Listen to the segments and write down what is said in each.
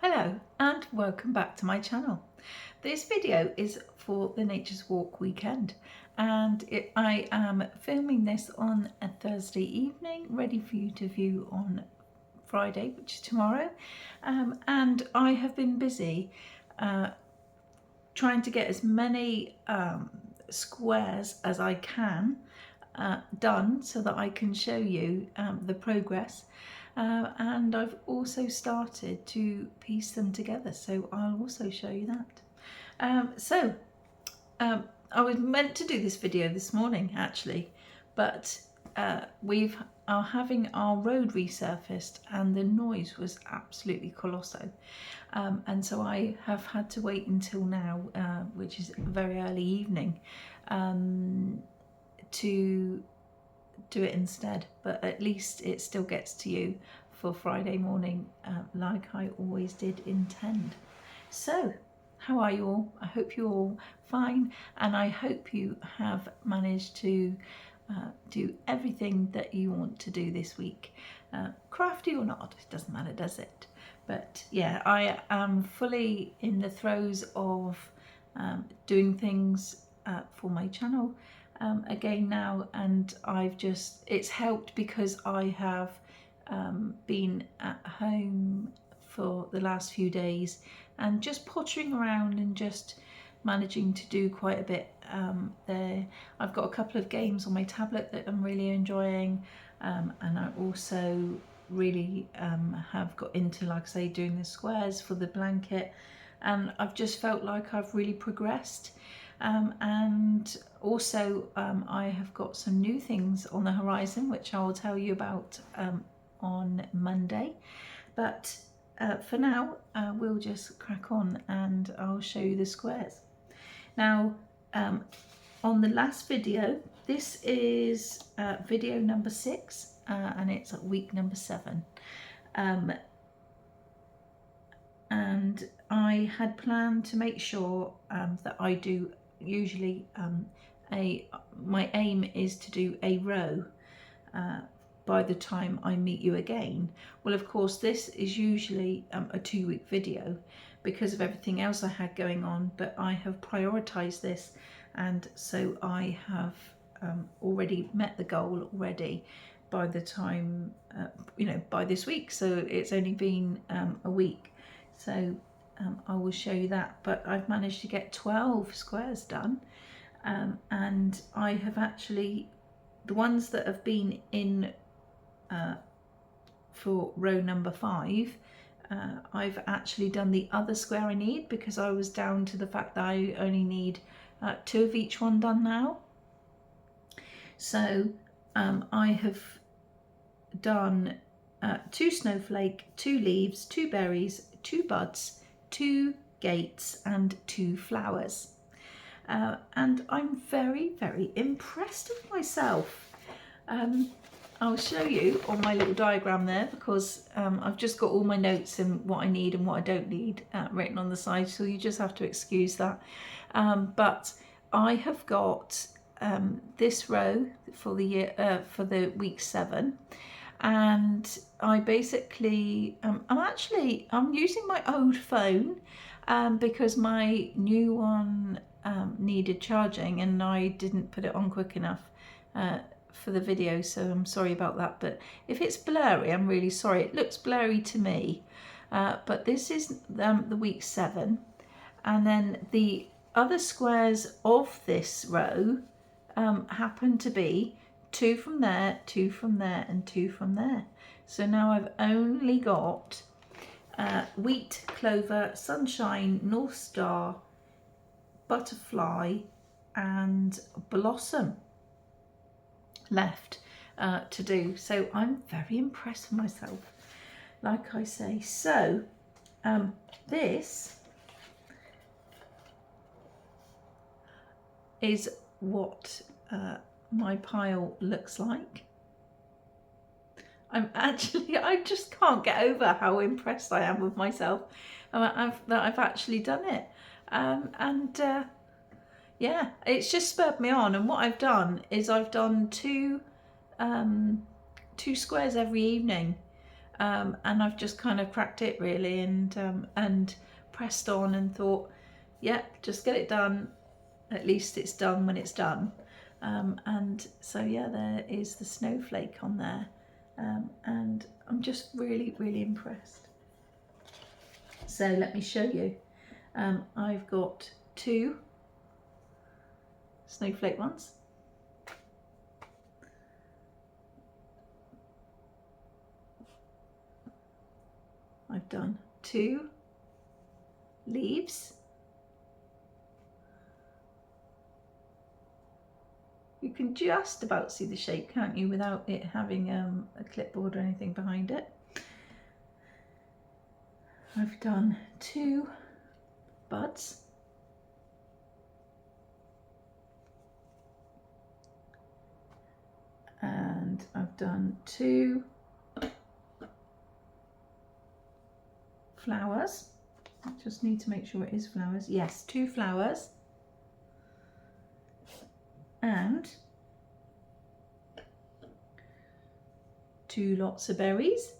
Hello and welcome back to my channel. This video is for the Nature's Walk weekend and I am filming this on a Thursday evening, ready for you to view on Friday, which is tomorrow. And I have been busy trying to get as many squares as I can done so that I can show you the progress. And I've also started to piece them together, so I'll also show you that. I was meant to do this video this morning actually, but we are having our road resurfaced and the noise was absolutely colossal, and so I have had to wait until now, which is very early evening, to do it instead, but at least it still gets to you for Friday morning, like I always did intend. So how are you all? I hope you're all fine, and I hope you have managed to do everything that you want to do this week, crafty or not, it doesn't matter, does it? But yeah, I am fully in the throes of doing things for my channel again now, and it's helped because I have been at home for the last few days and just pottering around and just managing to do quite a bit there. I've got a couple of games on my tablet that I'm really enjoying, and I also really have got into, like I say, doing the squares for the blanket, and I've just felt like I've really progressed. And also I have got some new things on the horizon which I will tell you about on Monday, but for now we'll just crack on and I'll show you the squares. Now on the last video, this is video number 6 and it's at week number 7, and I had planned to make sure that I do usually my aim is to do a row by the time I meet you again. Well, of course this is usually a 2-week video because of everything else I had going on, but I have prioritized this, and so I have already met the goal already by the time by this week, so it's only been a week. So I will show you that, but I've managed to get 12 squares done, and I have actually, the ones that have been in for row number 5, I've actually done the other square I need because I was down to the fact that I only need 2 of each one done now. So I have done 2 snowflake, 2 leaves, 2 berries, 2 buds, 2 gates and 2 flowers, and I'm very impressed with myself. I'll show you on my little diagram there because I've just got all my notes and what I need and what I don't need written on the side, so you just have to excuse that. But I have got this row for the year for the week 7, and I basically I'm using my old phone because my new one needed charging and I didn't put it on quick enough for the video, so I'm sorry about that. But if it's blurry, I'm really sorry. It looks blurry to me, but this is the week 7, and then the other squares of this row happen to be 2 from there, 2 from there and 2 from there. So now I've only got wheat, clover, sunshine, north star, butterfly and blossom left to do. So I'm very impressed with myself, like I say. So this is what my pile looks like. I just can't get over how impressed I am with myself that I've actually done it, and yeah, it's just spurred me on. And what I've done is I've done two squares every evening, and I've just kind of cracked it really, and pressed on and thought, yep, just get it done. At least it's done when it's done. And so yeah, there is the snowflake on there, and I'm just really, really impressed. So let me show you. I've got 2 snowflake ones. I've done 2 leaves. You can just about see the shape, can't you, without it having a clipboard or anything behind it. I've done 2 buds. And I've done 2 flowers. I just need to make sure it is flowers. Yes, 2 flowers. And 2 lots of berries.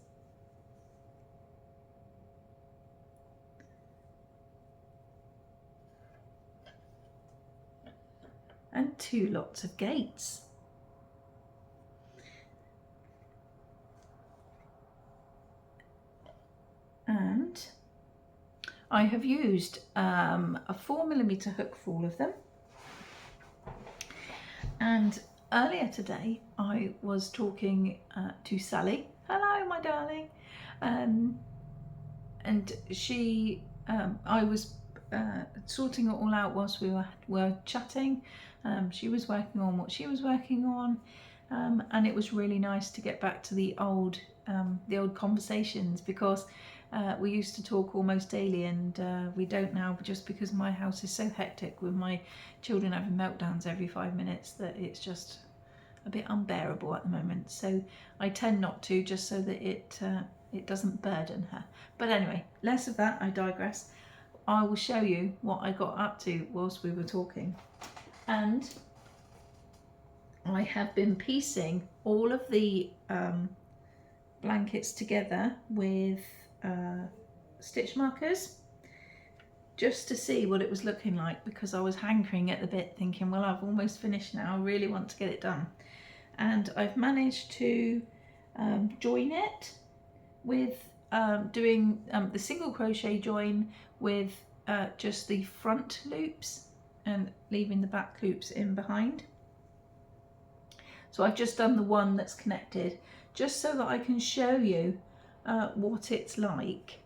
And 2 lots of gates. And I have used a 4mm hook for all of them. And earlier today I was talking to Sally. Hello, my darling. And she, I was sorting it all out whilst we were chatting. She was working on what she was working on, and it was really nice to get back to the old conversations, because we used to talk almost daily, and we don't now, just because my house is so hectic with my children having meltdowns every 5 minutes that it's just a bit unbearable at the moment. So I tend not to, just so that it doesn't burden her. But anyway, less of that, I digress. I will show you what I got up to whilst we were talking. And I have been piecing all of the blankets together with stitch markers, just to see what it was looking like, because I was hankering at the bit, thinking, well, I've almost finished now, I really want to get it done. And I've managed to join it with doing the single crochet join with just the front loops and leaving the back loops in behind. So I've just done the one that's connected, just so that I can show you what it's like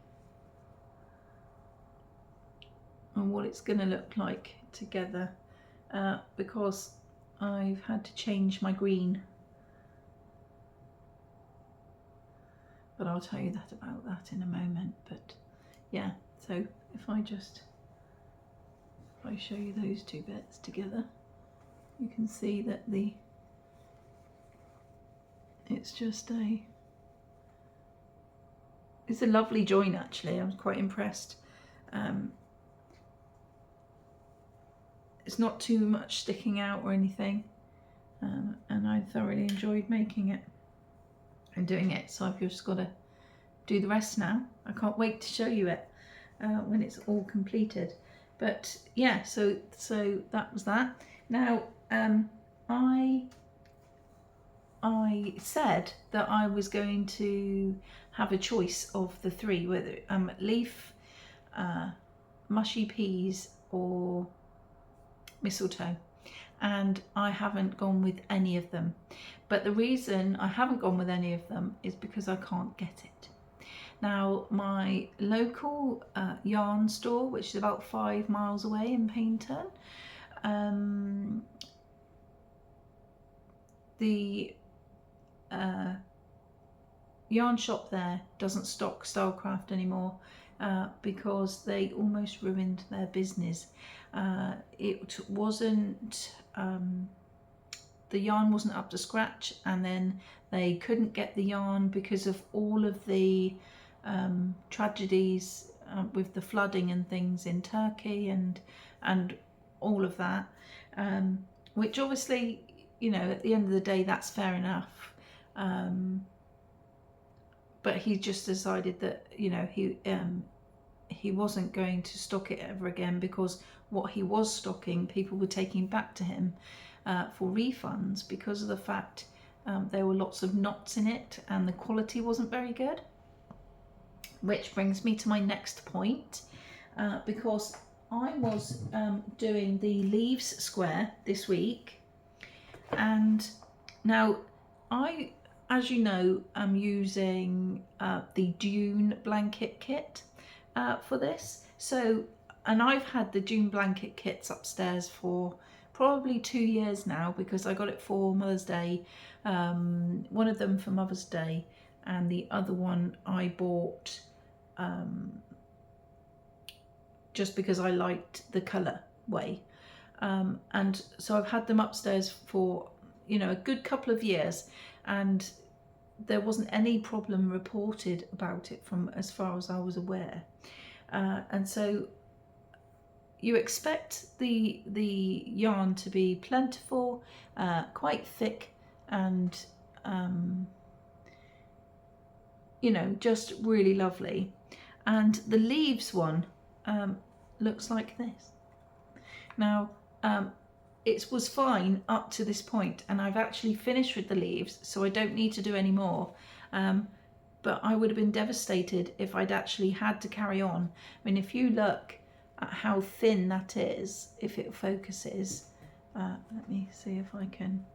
and what it's going to look like together, because I've had to change my green, but I'll tell you about that in a moment. But yeah, so if I show you those 2 bits together, you can see that it's a lovely join, actually. I was quite impressed. It's not too much sticking out or anything, and I thoroughly enjoyed making it and doing it. So I've just got to do the rest now. I can't wait to show you it when it's all completed. But yeah, so that was that. Now I said that I was going to have a choice of the 3, whether leaf, mushy peas, or mistletoe, and I haven't gone with any of them. But the reason I haven't gone with any of them is because I can't get it. Now, my local yarn store, which is about 5 miles away in Paynton, the yarn shop there doesn't stock Stylecraft anymore, because they almost ruined their business. It wasn't, the yarn wasn't up to scratch, and then they couldn't get the yarn because of all of the tragedies with the flooding and things in Turkey and all of that, which obviously, you know, at the end of the day, that's fair enough. but he just decided that, you know, he wasn't going to stock it ever again, because what he was stocking, people were taking back to him for refunds because of the fact there were lots of knots in it and the quality wasn't very good. Which brings me to my next point, because I was doing the leaves square this week, and now as you know, I'm using the Dune blanket kit for this. So, and I've had the Dune blanket kits upstairs for probably 2 years now, because I got it for Mother's Day, one of them for Mother's Day, and the other one I bought just because I liked the colour way. And so I've had them upstairs for, you know, a good couple of years, and there wasn't any problem reported about it from as far as I was aware. And so you expect the yarn to be plentiful, quite thick, and you know, just really lovely. And the leaves one looks like this. Now it was fine up to this point, and I've actually finished with the leaves, so I don't need to do any more. But I would have been devastated if I'd actually had to carry on. I mean, if you look at how thin that is, if it focuses, let me see if I can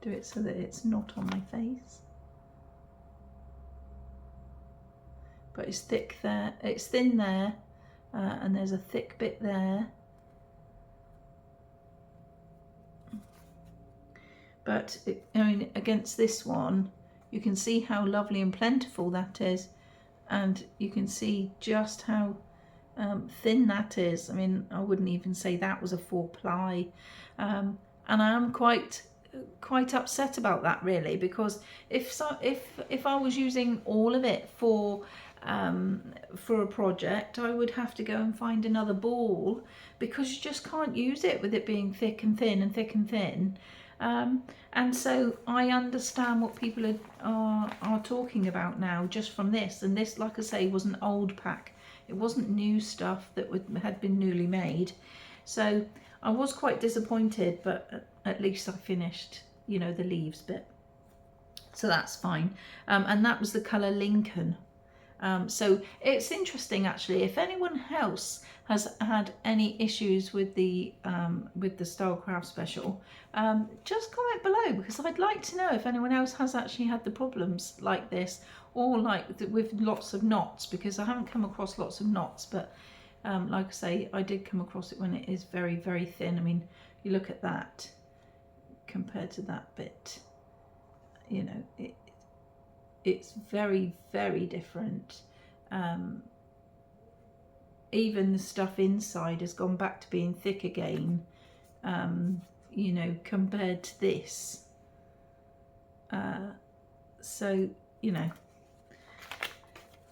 do it so that it's not on my face. But it's thick there, it's thin there, and there's a thick bit there. But I mean, against this one, you can see how lovely and plentiful that is, and you can see just how thin that is. I mean, I wouldn't even say that was a 4-ply, and I am quite upset about that, really, because if I was using all of it for a project, I would have to go and find another ball, because you just can't use it with it being thick and thin and thick and thin. And so I understand what people are talking about now just from this. And this, like I say, was an old pack. It wasn't new stuff that had been newly made. So I was quite disappointed, but at least I finished, you know, the leaves bit. So that's fine. And that was the colour Lincoln. So it's interesting, actually, if anyone else has had any issues with the Stylecraft special, just comment below, because I'd like to know if anyone else has actually had the problems like this, or like with lots of knots, because I haven't come across lots of knots, but like I say, I did come across it when it is very, very thin. I mean, you look at that compared to that bit, you know, it's very, very different. Even the stuff inside has gone back to being thick again, you know, compared to this. So, you know,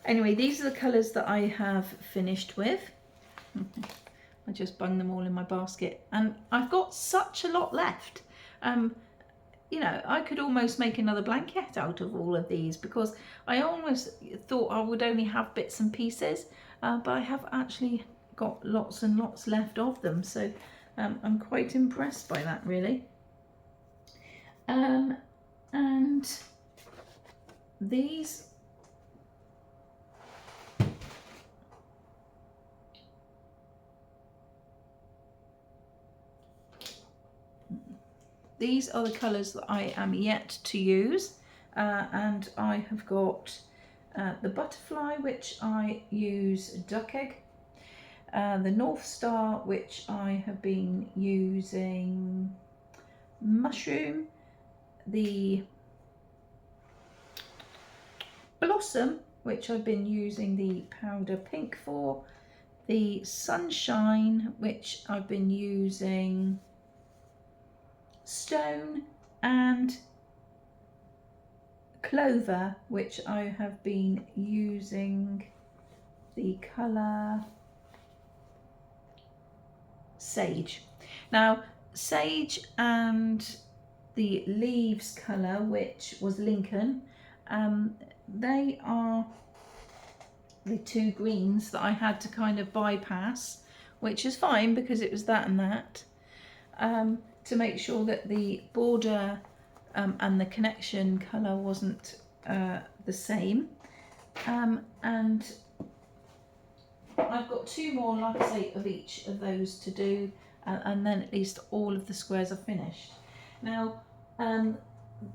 anyway, these are the colours that I have finished with. I just bung them all in my basket, and I've got such a lot left. You know, I could almost make another blanket out of all of these, because I almost thought I would only have bits and pieces, but I have actually got lots and lots left of them. So I'm quite impressed by that, really. And these are the colours that I am yet to use, and I have got the butterfly, which I use duck egg, the North Star, which I have been using mushroom, the blossom, which I've been using the powder pink for, the sunshine, which I've been using stone, and clover, which I have been using the colour sage. Now, sage and the leaves colour, which was Lincoln, they are the two greens that I had to kind of bypass, which is fine because it was that and that, to make sure that the border and the connection colour wasn't the same. And I've got two more, like I say, of each of those to do, and then at least all of the squares are finished. Now,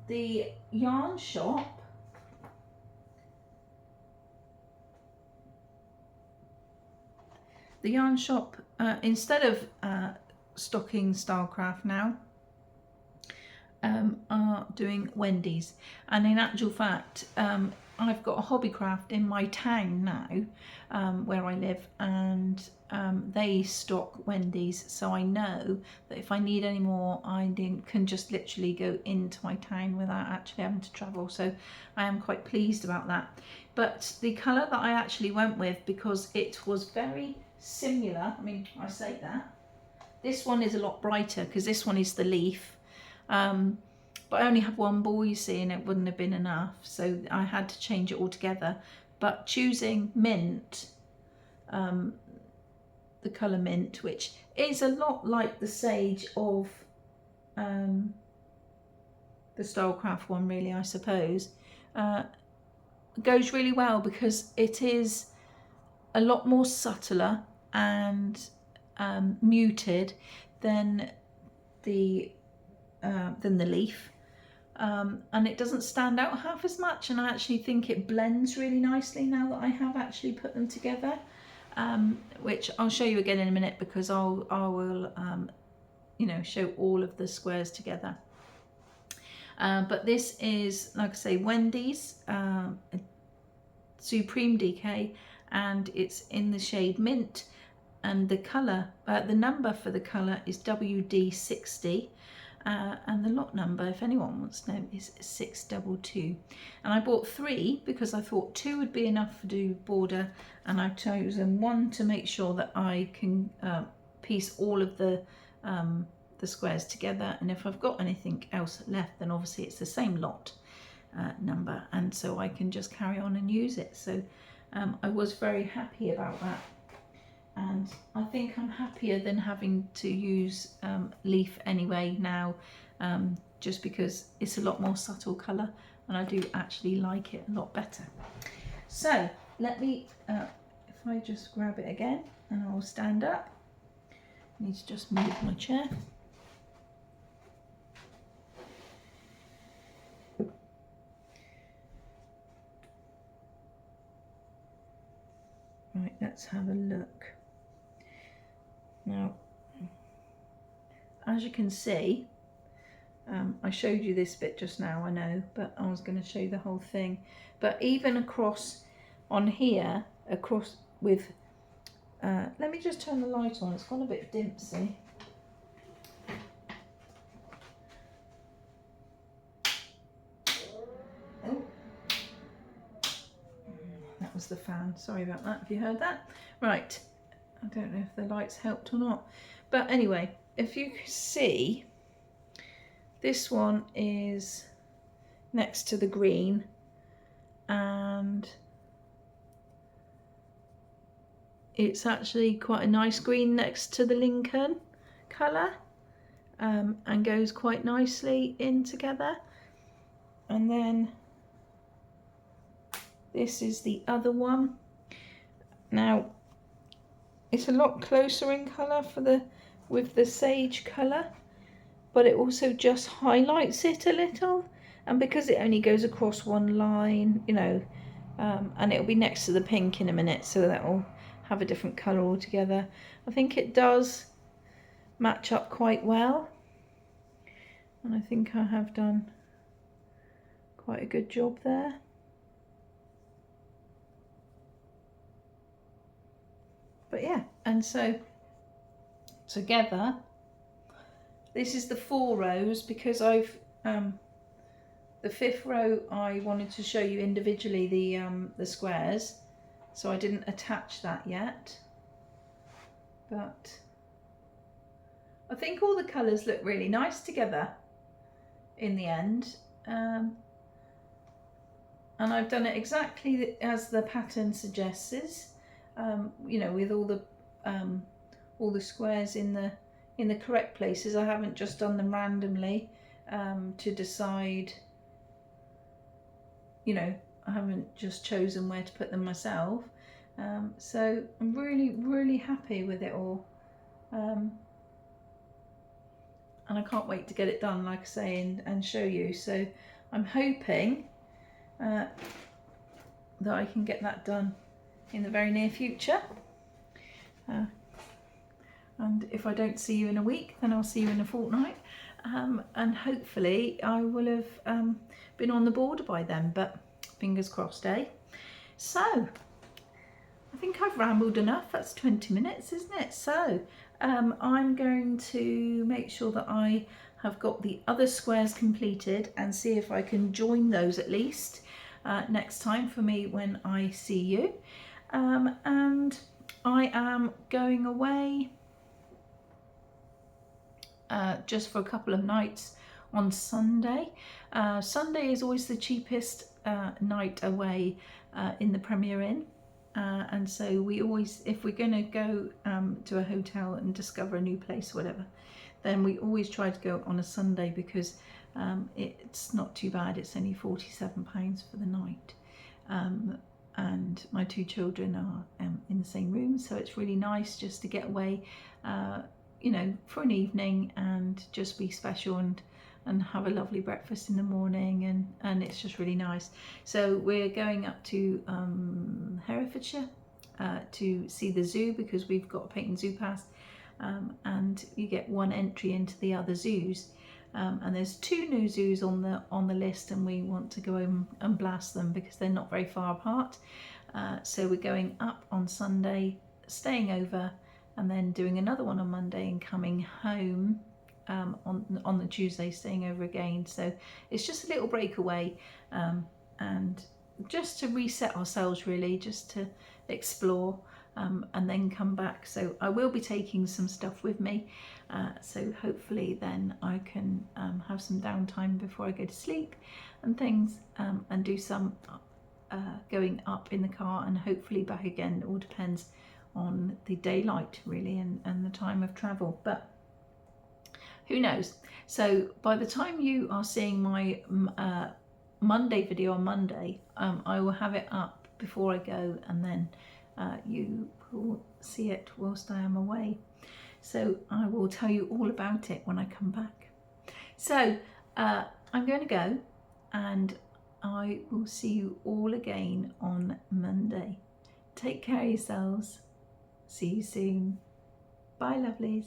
the yarn shop, instead of stocking Stylecraft now, are doing Wendy's, and in actual fact I've got a Hobbycraft in my town now, where I live, and they stock Wendy's, so I know that if I need any more I can just literally go into my town without actually having to travel, so I am quite pleased about that. But the colour that I actually went with, because it was very similar, I mean, I say that, this one is a lot brighter because this one is the leaf, but I only have one ball, you see, and it wouldn't have been enough, so I had to change it all together. But choosing mint, the colour mint, which is a lot like the sage of the Stylecraft one, really, I suppose, goes really well because it is a lot more subtler and muted than the leaf, and it doesn't stand out half as much, and I actually think it blends really nicely now that I have actually put them together, which I'll show you again in a minute, because I will you know, show all of the squares together. But this is, like I say, Wendy's Supreme DK, and it's in the shade mint, and the colour, the number for the colour is WD60, and the lot number, if anyone wants to know, is 622. And I bought 3 because I thought 2 would be enough to do border, and I've chosen 1 to make sure that I can piece all of the squares together, and if I've got anything else left, then obviously it's the same lot number, and so I can just carry on and use it. So I was very happy about that, and I think I'm happier than having to use leaf anyway now, just because it's a lot more subtle colour and I do actually like it a lot better. So let me, if I just grab it again and I'll stand up, I need to just move my chair. Right, let's have a look. Now, as you can see, I showed you this bit just now, I know, but I was going to show you the whole thing. But even across on here, across with, let me just turn the light on, it's gone a bit dim, see. Oh. That was the fan, sorry about that, if you heard that. Right, I don't know if the lights helped or not, but anyway, if you see, this one is next to the green, and it's actually quite a nice green next to the Lincoln colour, and goes quite nicely in together. And then this is the other one. Now, it's a lot closer in colour with the sage colour, but it also just highlights it a little, and because it only goes across one line, you know, and it'll be next to the pink in a minute, so that will have a different colour altogether. I think it does match up quite well, and I think I have done quite a good job there. But yeah, and so together, this is the 4 rows, because I've the 5th row I wanted to show you individually the squares, so I didn't attach that yet. But I think all the colours look really nice together in the end. And I've done it exactly as the pattern suggests, you know, with all the squares in the correct places. I haven't just done them randomly to decide, you know, I haven't just chosen where to put them myself. So I'm really happy with it all. And I can't wait to get it done, like I say, and show you. So I'm hoping that I can get that done in the very near future. And if I don't see you in a week, then I'll see you in a fortnight. And hopefully I will have been on the border by then, but fingers crossed, eh? So I think I've rambled enough. That's 20 minutes, isn't it? So I'm going to make sure that I have got the other squares completed and see if I can join those at least next time for me when I see you. And I am going away just for a couple of nights on Sunday. Sunday is always the cheapest night away in the Premier Inn. And so we always, if we're going to go to a hotel and discover a new place, whatever, then we always try to go on a Sunday because it's not too bad. It's only £47 for the night. And my two children are in the same room, so it's really nice just to get away, you know, for an evening and just be special and have a lovely breakfast in the morning, and it's just really nice. So we're going up to Herefordshire to see the zoo because we've got a Peyton Zoo pass, and you get one entry into the other zoos. And there's 2 new zoos on the list, and we want to go and blast them because they're not very far apart. So we're going up on Sunday, staying over, and then doing another one on Monday and coming home on the Tuesday, staying over again. So it's just a little breakaway, and just to reset ourselves, really, just to explore. And then come back. So I will be taking some stuff with me, so hopefully then I can have some downtime before I go to sleep and things, and do some going up in the car and hopefully back again. It all depends on the daylight, really, and the time of travel, but who knows. So by the time you are seeing my Monday video on Monday, I will have it up before I go, and then you will see it whilst I am away. So I will tell you all about it when I come back. So I'm going to go, and I will see you all again on Monday. Take care of yourselves. See you soon. Bye, lovelies.